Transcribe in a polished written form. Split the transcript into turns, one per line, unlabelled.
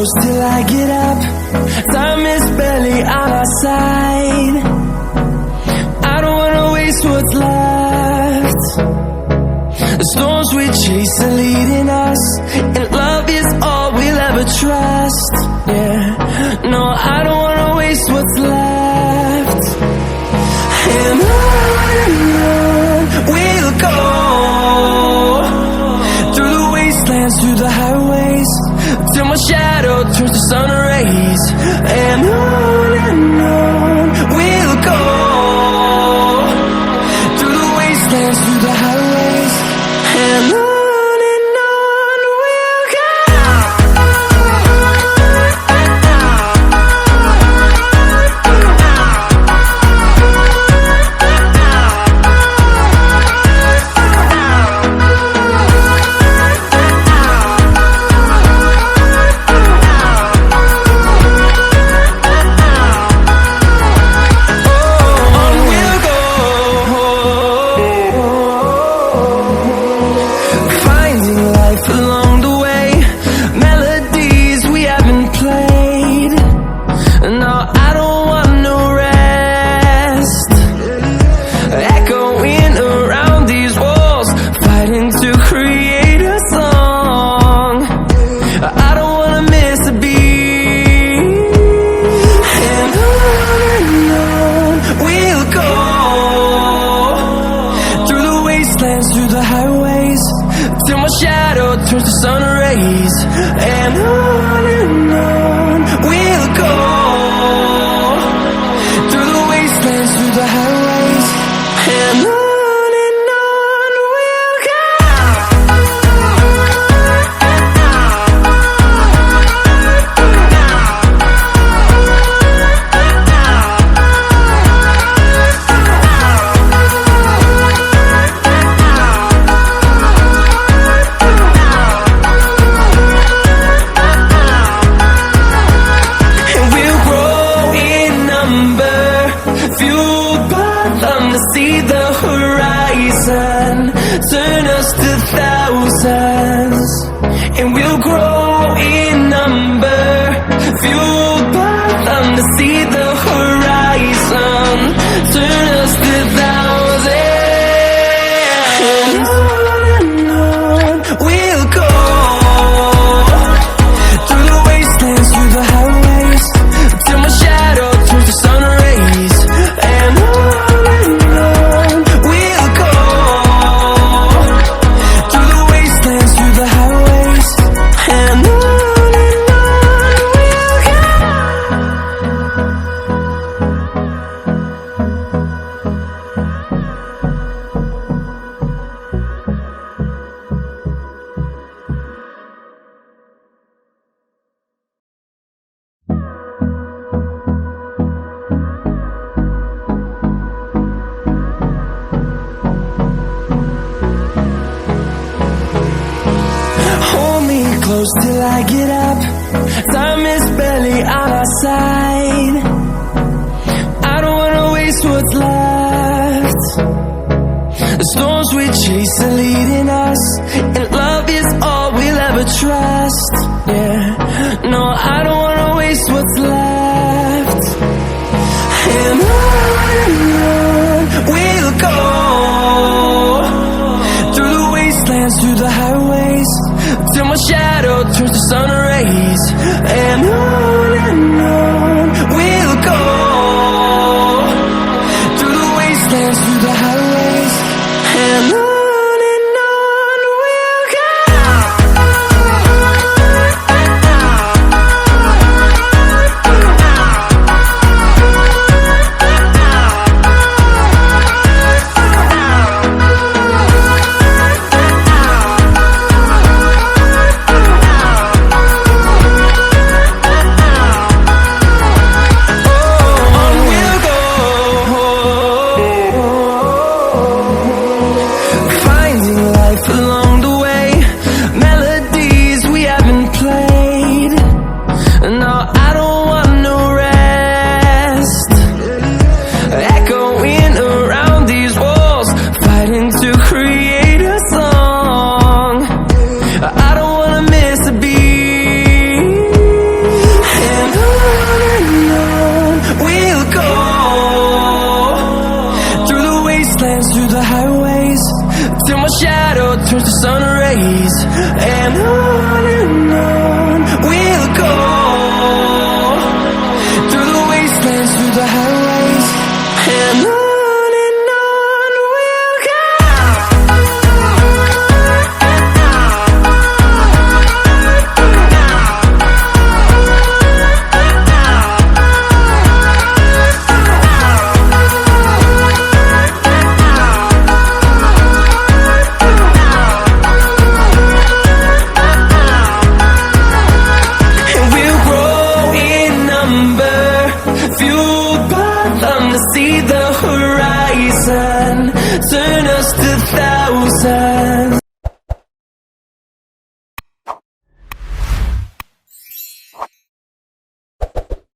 close till I get up. Time is barely on our side. I don't wanna waste what's left. The storms we chase are leading us, and love is all we'll ever trust. Yeah, no, I don't wanna waste what's left. And on we'll go, through the wastelands, through the highways, till my shadow turns to sun rays. And on we'll go, through the wastelands, through the highways, and on we'll go. Through the highways, till my shadow turns to sun rays. And on we'll go, through the wastelands, through the highways, and on we'll go. See the horizon, turn us to thousands, and we'll grow in number, fueled by them to see the horizon, turn us to thousands. And on we'll go, through the wastelands, through the highways, till my shadow turns to sun rays. And on close till I get up. Time is barely on our side. I don't wanna waste what's left. The storms we chase are leading us, and love is all we'll ever trust. Yeah, no, I don't wanna waste what's left. And on we'll go, through the wastelands, through the highways, till my shadow turns to sun rays. And on we'll go, through the wastelands, through the highways, and on we'll go. through the highways, and